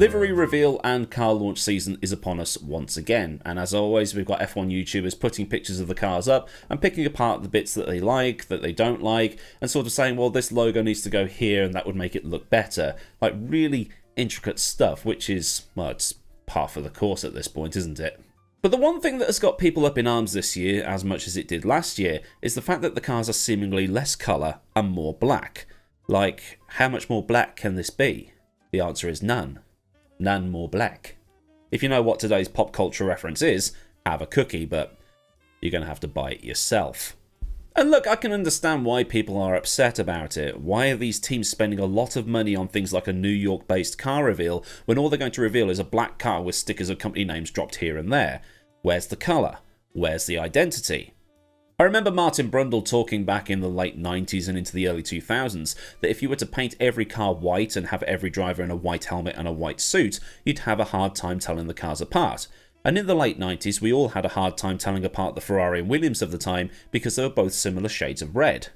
Livery reveal and car launch season is upon us once again, and as always we've got F1 YouTubers putting pictures of the cars up and picking apart the bits that they like, that they don't like, and sort of saying, well, this logo needs to go here and that would make it look better. Like really intricate stuff, which is, well, it's par for the course at this point, isn't it? But the one thing that has got people up in arms this year, as much as it did last year, is the fact that the cars are seemingly less colour and more black. Like, how much more black can this be? The answer is none. None more black. If you know what today's pop culture reference is, have a cookie, but you're going to have to buy it yourself. And look, I can understand why people are upset about it. Why are these teams spending a lot of money on things like a New York-based car reveal when all they're going to reveal is a black car with stickers of company names dropped here and there? Where's the colour? Where's the identity? I remember Martin Brundle talking back in the late 90s and into the early 2000s that if you were to paint every car white and have every driver in a white helmet and a white suit, you'd have a hard time telling the cars apart. And in the late 90s we all had a hard time telling apart the Ferrari and Williams of the time because they were both similar shades of red.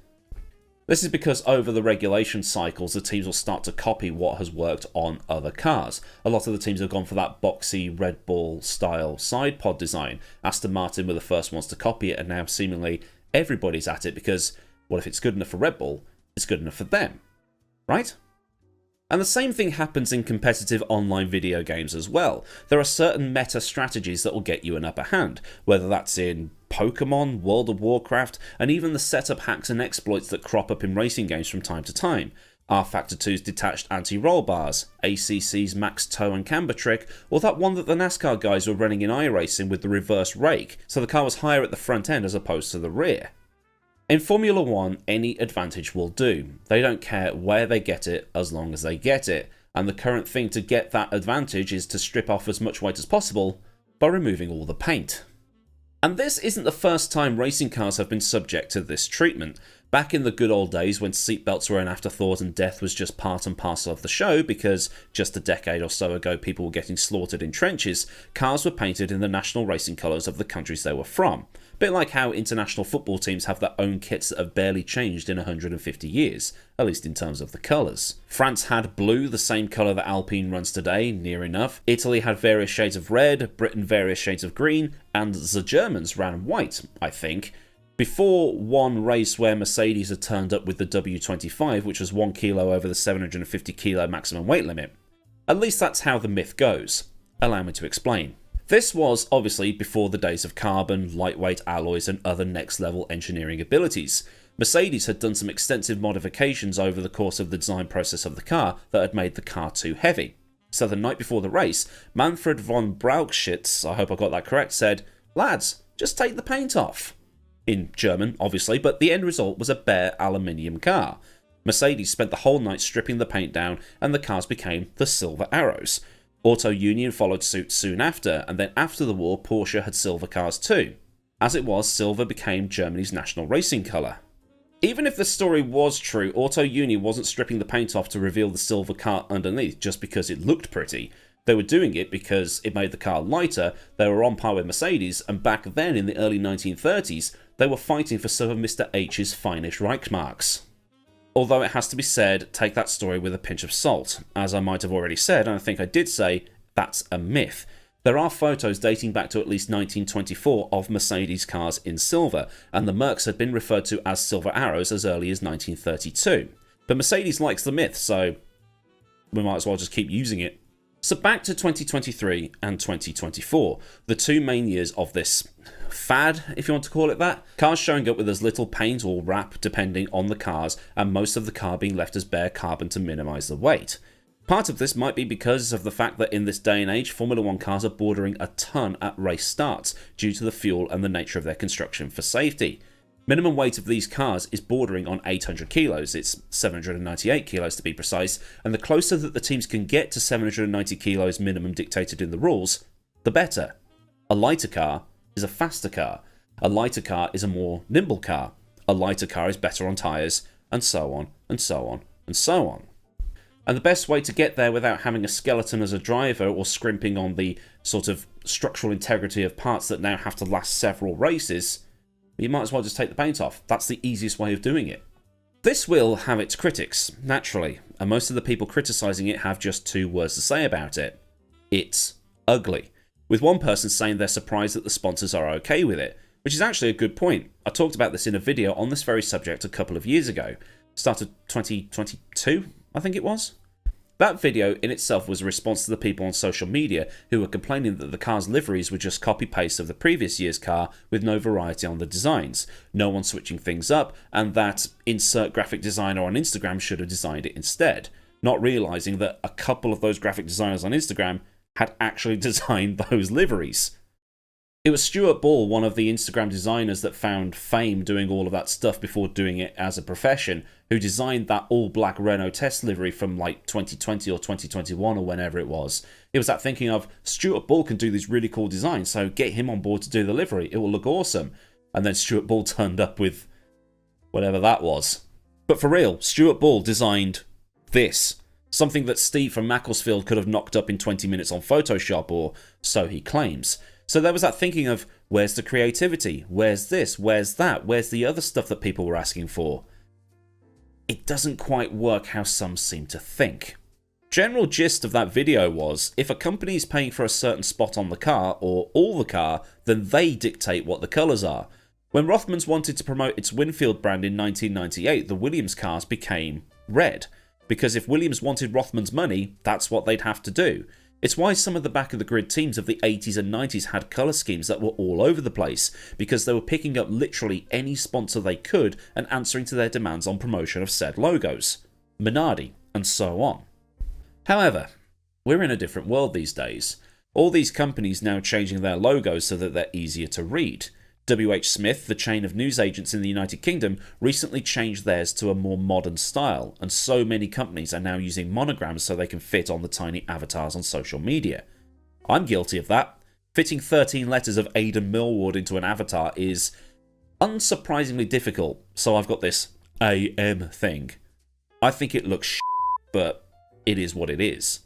This is because over the regulation cycles the teams will start to copy what has worked on other cars. A lot of the teams have gone for that boxy Red Bull style side pod design. Aston Martin were the first ones to copy it, and now seemingly everybody's at it because, well, if it's good enough for Red Bull, it's good enough for them, right? And the same thing happens in competitive online video games as well. There are certain meta strategies that will get you an upper hand, whether that's in Pokemon, World of Warcraft, and even the setup hacks and exploits that crop up in racing games from time to time. R-Factor 2's detached anti-roll bars, ACC's max toe and camber trick, or that one that the NASCAR guys were running in iRacing with the reverse rake, so the car was higher at the front end as opposed to the rear. In Formula 1, any advantage will do. They don't care where they get it as long as they get it, and the current thing to get that advantage is to strip off as much weight as possible by removing all the paint. And this isn't the first time racing cars have been subject to this treatment. Back in the good old days when seatbelts were an afterthought and death was just part and parcel of the show because just a decade or so ago people were getting slaughtered in trenches, cars were painted in the national racing colours of the countries they were from. A bit like how international football teams have their own kits that have barely changed in 150 years, at least in terms of the colours. France had blue, the same colour that Alpine runs today, near enough. Italy had various shades of red, Britain various shades of green, and the Germans ran white, I think. Before one race where Mercedes had turned up with the W25, which was 1 kilo over the 750 kilo maximum weight limit. At least that's how the myth goes. Allow me to explain. This was obviously before the days of carbon, lightweight alloys and other next level engineering abilities. Mercedes had done some extensive modifications over the course of the design process of the car that had made the car too heavy. So the night before the race, Manfred von Brauchitsch, I hope I got that correct, said, "Lads, just take the paint off." In German, obviously, but the end result was a bare aluminium car. Mercedes spent the whole night stripping the paint down and the cars became the Silver Arrows. Auto Union followed suit soon after, and then after the war Porsche had silver cars too. As it was, silver became Germany's national racing colour. Even if the story was true, Auto Union wasn't stripping the paint off to reveal the silver car underneath just because it looked pretty. They were doing it because it made the car lighter, they were on par with Mercedes, and back then in the early 1930s, they were fighting for some of Mr. H's finest Reichsmarks. Although it has to be said, take that story with a pinch of salt. As I might have already said, and I think I did say, that's a myth. There are photos dating back to at least 1924 of Mercedes cars in silver, and the Mercs had been referred to as Silver Arrows as early as 1932. But Mercedes likes the myth, so we might as well just keep using it. So back to 2023 and 2024, the two main years of this fad, if you want to call it that. Cars showing up with as little paint or wrap depending on the cars, and most of the car being left as bare carbon to minimise the weight. Part of this might be because of the fact that in this day and age, Formula 1 cars are bordering a ton at race starts due to the fuel and the nature of their construction for safety. Minimum weight of these cars is bordering on 800 kilos, it's 798 kilos to be precise, and the closer that the teams can get to 790 kilos minimum dictated in the rules, the better. A lighter car is a faster car, a lighter car is a more nimble car, a lighter car is better on tyres, and so on, and so on, and so on. And the best way to get there without having a skeleton as a driver or scrimping on the sort of structural integrity of parts that now have to last several races, you might as well just take the paint off. That's the easiest way of doing it. This will have its critics, naturally, and most of the people criticising it have just two words to say about it. It's ugly. With one person saying they're surprised that the sponsors are okay with it, which is actually a good point. I talked about this in a video on this very subject a couple of years ago. Started 2022, I think it was. That video in itself was a response to the people on social media who were complaining that the car's liveries were just copy-paste of the previous year's car with no variety on the designs, no one switching things up, and that insert graphic designer on Instagram should have designed it instead, not realising that a couple of those graphic designers on Instagram had actually designed those liveries. It was Stuart Ball, one of the Instagram designers that found fame doing all of that stuff before doing it as a profession, who designed that all-black Renault test livery from like 2020 or 2021 or whenever it was. It was that thinking of, Stuart Ball can do these really cool designs, so get him on board to do the livery, it will look awesome. And then Stuart Ball turned up with whatever that was. But for real, Stuart Ball designed this. Something that Steve from Macclesfield could have knocked up in 20 minutes on Photoshop, or so he claims. So there was that thinking of, where's the creativity? Where's this? Where's that? Where's the other stuff that people were asking for? It doesn't quite work how some seem to think. General gist of that video was, if a company is paying for a certain spot on the car, or all the car, then they dictate what the colours are. When Rothmans wanted to promote its Winfield brand in 1998, the Williams cars became red. Because if Williams wanted Rothmans' money, that's what they'd have to do. It's why some of the back-of-the-grid teams of the 80s and 90s had colour schemes that were all over the place, because they were picking up literally any sponsor they could and answering to their demands on promotion of said logos. Minardi, and so on. However, we're in a different world these days. All these companies now changing their logos so that they're easier to read. WH Smith, the chain of newsagents in the United Kingdom, recently changed theirs to a more modern style, and so many companies are now using monograms so they can fit on the tiny avatars on social media. I'm guilty of that. Fitting 13 letters of Aidan Millward into an avatar is unsurprisingly difficult, so I've got this AM thing. I think it looks but it is what it is.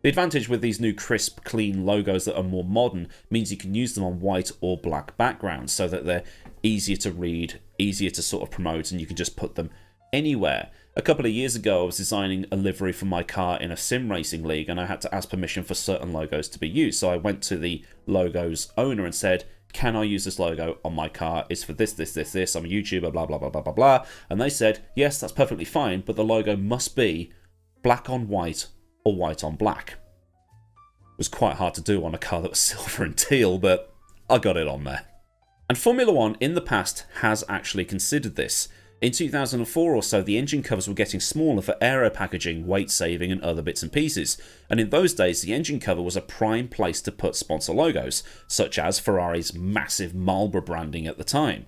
The advantage with these new crisp, clean logos that are more modern means you can use them on white or black backgrounds so that they're easier to read, easier to sort of promote, and you can just put them anywhere. A couple of years ago I was designing a livery for my car in a sim racing league, and I had to ask permission for certain logos to be used. So I went to the logo's owner and said, can I use this logo on my car? It's for this, this, this, this. I'm a YouTuber, blah, blah, blah, blah, blah, blah. And they said, yes, that's perfectly fine, but the logo must be black on white or white on black. It was quite hard to do on a car that was silver and teal, but I got it on there. And Formula One in the past has actually considered this. In 2004 or so, the engine covers were getting smaller for aero packaging, weight saving and other bits and pieces, and in those days the engine cover was a prime place to put sponsor logos, such as Ferrari's massive Marlboro branding at the time.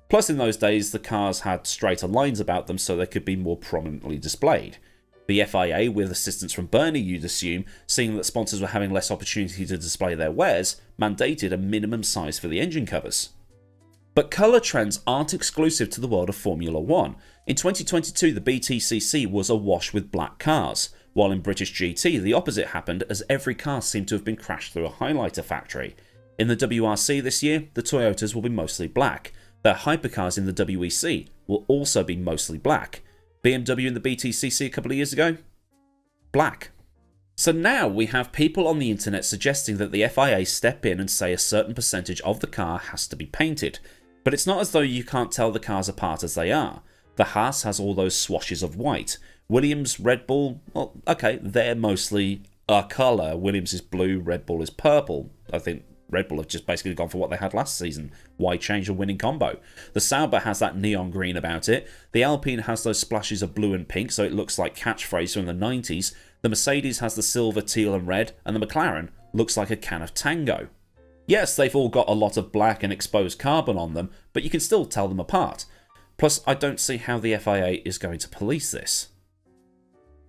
Plus in those days the cars had straighter lines about them so they could be more prominently displayed. The FIA, with assistance from Bernie you'd assume, seeing that sponsors were having less opportunity to display their wares, mandated a minimum size for the engine covers. But colour trends aren't exclusive to the world of Formula One. In 2022 the BTCC was awash with black cars, while in British GT the opposite happened as every car seemed to have been crashed through a highlighter factory. In the WRC this year, the Toyotas will be mostly black. Their hypercars in the WEC will also be mostly black. BMW in the BTCC a couple of years ago? Black. So now we have people on the internet suggesting that the FIA step in and say a certain percentage of the car has to be painted. But it's not as though you can't tell the cars apart as they are. The Haas has all those swashes of white. Williams, Red Bull, well, okay, they're mostly a colour. Williams is blue, Red Bull is purple. I think Red Bull have just basically gone for what they had last season. Why change a winning combo? The Sauber has that neon green about it. The Alpine has those splashes of blue and pink, so it looks like catchphrase from the 90s. The Mercedes has the silver, teal and red, and the McLaren looks like a can of Tango. Yes, they've all got a lot of black and exposed carbon on them, but you can still tell them apart. Plus, I don't see how the FIA is going to police this.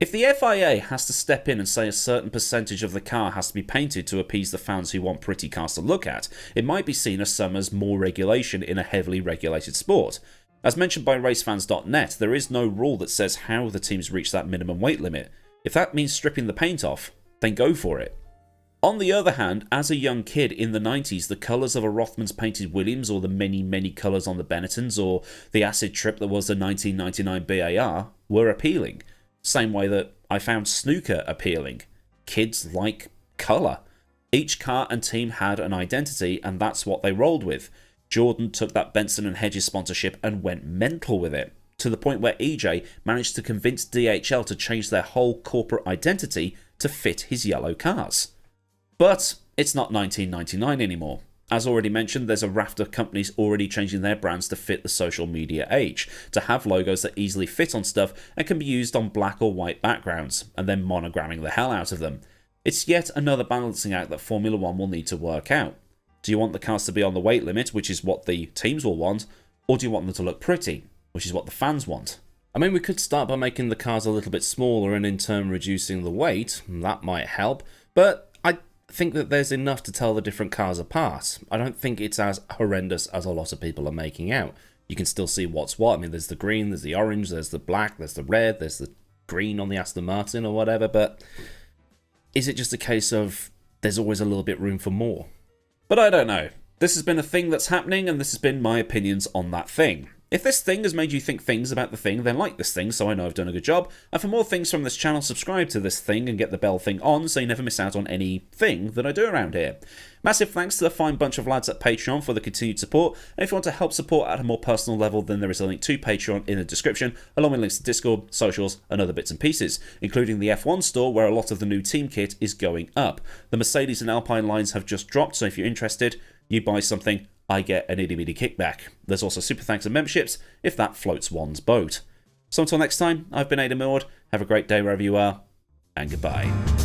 If the FIA has to step in and say a certain percentage of the car has to be painted to appease the fans who want pretty cars to look at, it might be seen as some as more regulation in a heavily regulated sport. As mentioned by racefans.net, there is no rule that says how the teams reach that minimum weight limit. If that means stripping the paint off, then go for it. On the other hand, as a young kid in the 90s, the colours of a Rothmans painted Williams, or the many colours on the Benettons, or the acid trip that was the 1999 BAR were appealing. Same way that I found snooker appealing. Kids like colour. Each car and team had an identity, and that's what they rolled with. Jordan took that Benson and Hedges sponsorship and went mental with it, to the point where EJ managed to convince DHL to change their whole corporate identity to fit his yellow cars. But it's not 1999 anymore. As already mentioned, there's a raft of companies already changing their brands to fit the social media age, to have logos that easily fit on stuff and can be used on black or white backgrounds, and then monogramming the hell out of them. It's yet another balancing act that Formula 1 will need to work out. Do you want the cars to be on the weight limit, which is what the teams will want, or do you want them to look pretty, which is what the fans want? I mean, we could start by making the cars a little bit smaller and in turn reducing the weight. That might help, but I think that there's enough to tell the different cars apart. I don't think it's as horrendous as a lot of people are making out. You can still see what's what. I mean, there's the green, there's the orange, there's the black, there's the red, there's the green on the Aston Martin or whatever, but is it just a case of there's always a little bit room for more? But I don't know. This has been a thing that's happening, and this has been my opinions on that thing. If this thing has made you think things about the thing, then like this thing so I know I've done a good job. And for more things from this channel, subscribe to this thing and get the bell thing on so you never miss out on anything that I do around here. Massive thanks to the fine bunch of lads at Patreon for the continued support. And if you want to help support at a more personal level, then there is a link to Patreon in the description, along with links to Discord, socials, and other bits and pieces, including the F1 store where a lot of the new team kit is going up. The Mercedes and Alpine lines have just dropped, so if you're interested, you buy something, I get an itty bitty kickback. There's also super thanks and memberships if that floats one's boat. So until next time, I've been Millward. Have a great day wherever you are, and goodbye.